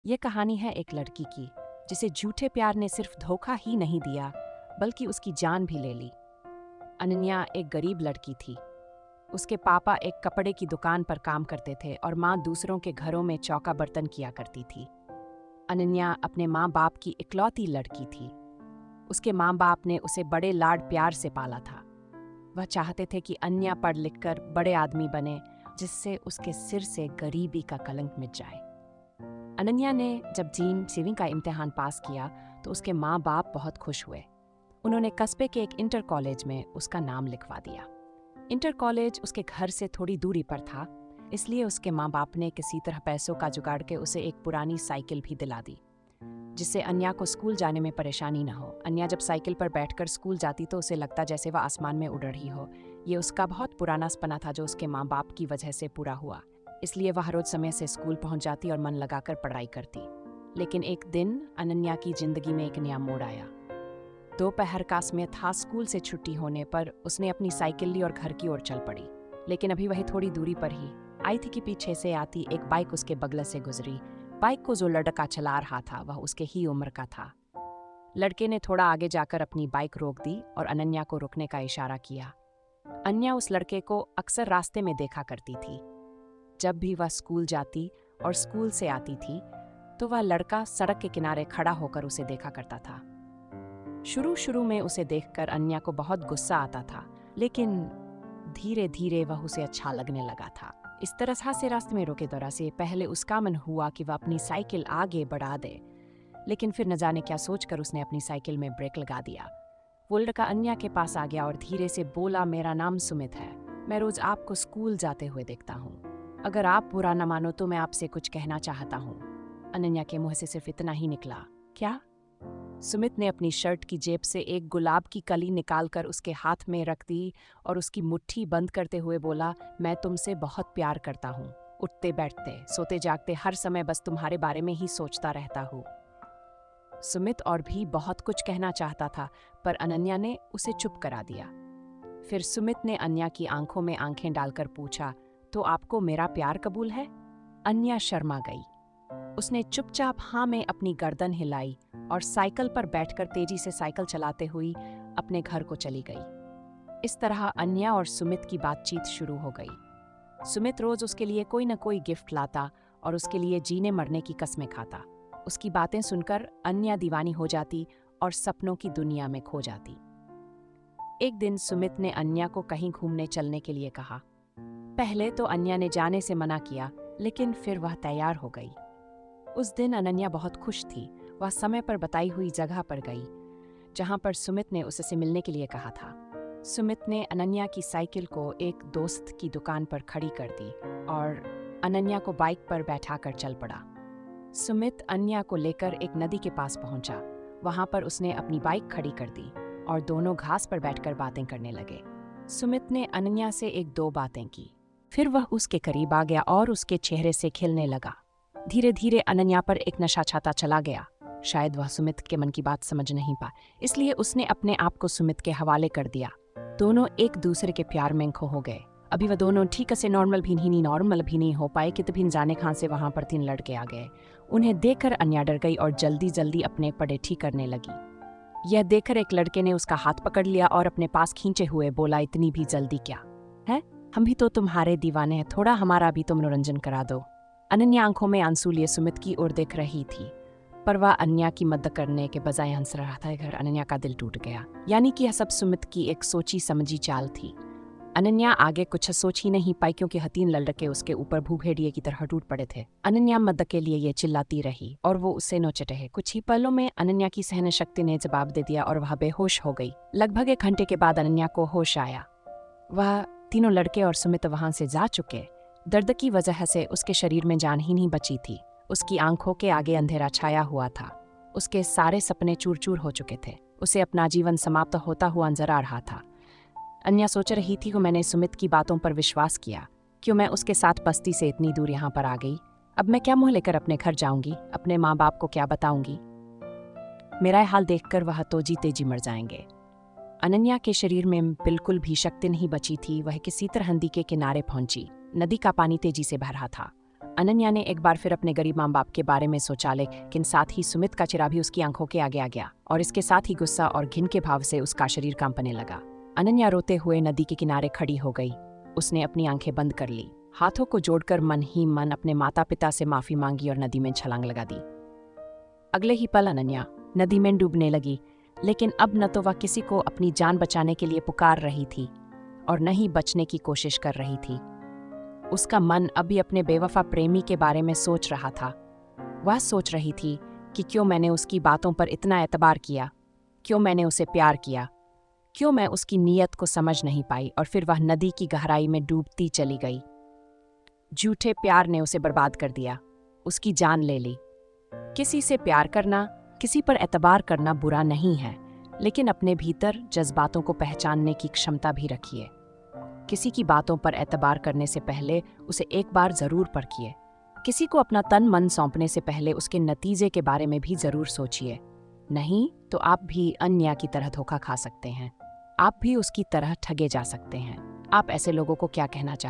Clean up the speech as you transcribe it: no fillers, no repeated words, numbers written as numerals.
ये कहानी है एक लड़की की जिसे झूठे प्यार ने सिर्फ धोखा ही नहीं दिया बल्कि उसकी जान भी ले ली। अनन्या एक गरीब लड़की थी। उसके पापा एक कपड़े की दुकान पर काम करते थे और माँ दूसरों के घरों में चौका बर्तन किया करती थी। अनन्या अपने माँ बाप की इकलौती लड़की थी। उसके माँ बाप ने उसे बड़े लाड प्यार से पाला था। वह चाहते थे कि अनन्या पढ़ लिखकर बड़े आदमी बने, जिससे उसके सिर से गरीबी का कलंक मिट जाए। अनन्या ने जब जीन का इम्तिहान पास किया तो उसके माँ बाप बहुत खुश हुए। उन्होंने कस्बे के एक इंटर कॉलेज में उसका नाम लिखवा दिया। इंटर कॉलेज उसके घर से थोड़ी दूरी पर था, इसलिए उसके माँ बाप ने किसी तरह पैसों का जुगाड़ के उसे एक पुरानी साइकिल भी दिला दी, जिससे अन्या को स्कूल जाने में परेशानी न हो। अन्या जब साइकिल पर बैठकर स्कूल जाती तो उसे लगता जैसे वह आसमान में उड़ रही हो। ये उसका बहुत पुराना सपना था जो उसके माँ बाप की वजह से पूरा हुआ, इसलिए वह रोज समय से स्कूल पहुंच जाती और मन लगाकर पढ़ाई करती। लेकिन एक दिन अनन्या की जिंदगी में एक नया मोड़ आया। दोपहर का समय था। स्कूल से छुट्टी होने पर उसने अपनी साइकिल ली और घर की ओर चल पड़ी। लेकिन अभी वही थोड़ी दूरी पर ही आई थी कि पीछे से आती एक बाइक उसके बगल से गुजरी। बाइक को जो लड़का चला रहा था वह उसके ही उम्र का था। लड़के ने थोड़ा आगे जाकर अपनी बाइक रोक दी और अनन्या को रुकने का इशारा किया। अनन्या उस लड़के को अक्सर रास्ते में देखा करती थी। जब भी वह स्कूल जाती और स्कूल से आती थी तो वह लड़का सड़क के किनारे खड़ा होकर उसे देखा करता था। शुरू में उसे देखकर अनन्या को बहुत गुस्सा आता था, लेकिन धीरे धीरे वह उसे अच्छा लगने लगा था। इस तरह से रास्ते में रोके दौरा से पहले उसका मन हुआ कि वह अपनी साइकिल आगे बढ़ा दे, लेकिन फिर न जाने क्या सोचकर उसने अपनी साइकिल में ब्रेक लगा दिया। वो लड़का अनन्या के पास आ गया और धीरे से बोला, मेरा नाम सुमित है। मैं रोज आपको स्कूल जाते हुए देखता हूँ। अगर आप बुरा न मानो तो मैं आपसे कुछ कहना चाहता हूँ। अनन्या के मुंह से सिर्फ इतना ही निकला, क्या? सुमित ने अपनी शर्ट की जेब से एक गुलाब की कली निकालकर उसके हाथ में रख दी और उसकी मुट्ठी बंद करते हुए बोला, मैं तुमसे बहुत प्यार करता हूँ। उठते बैठते सोते जागते हर समय बस तुम्हारे बारे में ही सोचता रहता हूँ। सुमित और भी बहुत कुछ कहना चाहता था, पर अनन्या ने उसे चुप करा दिया। फिर सुमित ने अनन्या की आंखों में आंखें डालकर पूछा, तो आपको मेरा प्यार कबूल है? अनन्या शर्मा गई। उसने चुपचाप हाँ में अपनी गर्दन हिलाई और साइकिल पर बैठकर तेजी से साइकिल चलाते हुई अपने घर को चली गई। इस तरह अनन्या और सुमित की बातचीत शुरू हो गई। सुमित रोज उसके लिए कोई न कोई गिफ्ट लाता और उसके लिए जीने मरने की कस्में खाता। उसकी बातें सुनकर अनन्या दीवानी हो जाती और सपनों की दुनिया में खो जाती। एक दिन सुमित ने अनन्या को कहीं घूमने चलने के लिए कहा। पहले तो अनन्या ने जाने से मना किया, लेकिन फिर वह तैयार हो गई। उस दिन अनन्या बहुत खुश थी। वह समय पर बताई हुई जगह पर गई, जहां पर सुमित ने उससे मिलने के लिए कहा था। सुमित ने अनन्या की साइकिल को एक दोस्त की दुकान पर खड़ी कर दी और अनन्या को बाइक पर बैठाकर चल पड़ा। सुमित अनन्या को लेकर एक नदी के पास पहुंचा। वहां पर उसने अपनी बाइक खड़ी कर दी और दोनों घास पर बैठकर बातें करने लगे। सुमित ने अनन्या से एक दो बातें की, फिर वह उसके करीब आ गया और उसके चेहरे से खिलने लगा। धीरे धीरे अनन्या पर एक नशा छाता चला गया। शायद वह सुमित के मन की बात समझ नहीं पा, इसलिए उसने अपने आप को सुमित के हवाले कर दिया। दोनों एक दूसरे के प्यार में खो हो गए। अभी वह दोनों ठीक से नॉर्मल भी नहीं हो पाए कि तभी जाने कहां से वहां पर तीन लड़के आ गए। उन्हें देखकर अनन्या डर गई और जल्दी जल्दी अपने पड़े ठीक करने लगी। यह देखकर एक लड़के ने उसका हाथ पकड़ लिया और अपने पास खींचे हुए बोला, इतनी भी जल्दी क्या है? हम भी तो तुम्हारे दीवाने हैं, थोड़ा हमारा भी तो मनोरंजन करा दो। अनन्या आंखों में आंसू लिए सुमित की ओर देख रही थी, पर वह अनन्या की मदद करने के बजाय हंस रहा था। घर अनन्या का दिल टूट गया। यानी कि यह सब सुमित की एक सोची समझी चाल थी। अनन्या आगे कुछ सोच ही नहीं पाई, क्योंकि तीन लड़के उसके ऊपर भूभेड़िए की तरह टूट पड़े थे। अनन्या मदद के लिए ये चिल्लाती रही और वो उससे नोचते रहे। कुछ ही पलों में अनन्या की सहन शक्ति ने जवाब दे दिया और वह बेहोश हो गई। लगभग एक घंटे के बाद अनन्या को होश आया। वह तीनों लड़के और सुमित वहां से जा चुके। दर्द की वजह से उसके शरीर में जान ही नहीं बची थी। उसकी आंखों के आगे अंधेरा छाया हुआ था। उसके सारे सपने चूर चूर हो चुके थे। उसे अपना जीवन समाप्त होता हुआ नजर आ रहा था। अनन्या सोच रही थी कि मैंने सुमित की बातों पर विश्वास किया। क्यों मैं उसके साथ बस्ती से इतनी दूर यहाँ पर आ गई? अब मैं क्या मुंह लेकर अपने घर जाऊंगी? अपने माँ बाप को क्या बताऊंगी? मेरा हाल देखकर वह तो जीते जी मर जाएंगे। अनन्या के शरीर में बिल्कुल भी शक्ति नहीं बची थी। वह किसी तरह नदी के किनारे पहुंची। नदी का पानी तेजी से बह रहा था। अनन्या ने एक बार फिर अपने गरीब माँ बाप के बारे में सोचा, लेकिन साथ ही सुमित का चेहरा भी उसकी आंखों के आगे आ गया और इसके साथ ही गुस्सा और घिन के भाव से उसका शरीर कांपने लगा। अनन्या रोते हुए नदी के किनारे खड़ी हो गई। उसने अपनी आंखें बंद कर ली, हाथों को जोड़कर मन ही मन अपने माता पिता से माफी मांगी और नदी में छलांग लगा दी। अगले ही पल अनन्या नदी में डूबने लगी, लेकिन अब न तो वह किसी को अपनी जान बचाने के लिए पुकार रही थी और न ही बचने की कोशिश कर रही थी। उसका मन अभी अपने बेवफा प्रेमी के बारे में सोच रहा था। वह सोच रही थी कि क्यों मैंने उसकी बातों पर इतना एतबार किया, क्यों मैंने उसे प्यार किया, क्यों मैं उसकी नीयत को समझ नहीं पाई। और फिर वह नदी की गहराई में डूबती चली गई। झूठे प्यार ने उसे बर्बाद कर दिया, उसकी जान ले ली। किसी से प्यार करना, किसी पर एतबार करना बुरा नहीं है, लेकिन अपने भीतर जज्बातों को पहचानने की क्षमता भी रखिए। किसी की बातों पर एतबार करने से पहले उसे एक बार जरूर परखिए। किसी को अपना तन मन सौंपने से पहले उसके नतीजे के बारे में भी जरूर सोचिए, नहीं तो आप भी अन्य की तरह धोखा खा सकते हैं। आप भी उसकी तरह ठगे जा सकते हैं। आप ऐसे लोगों को क्या कहना चाहते हैं?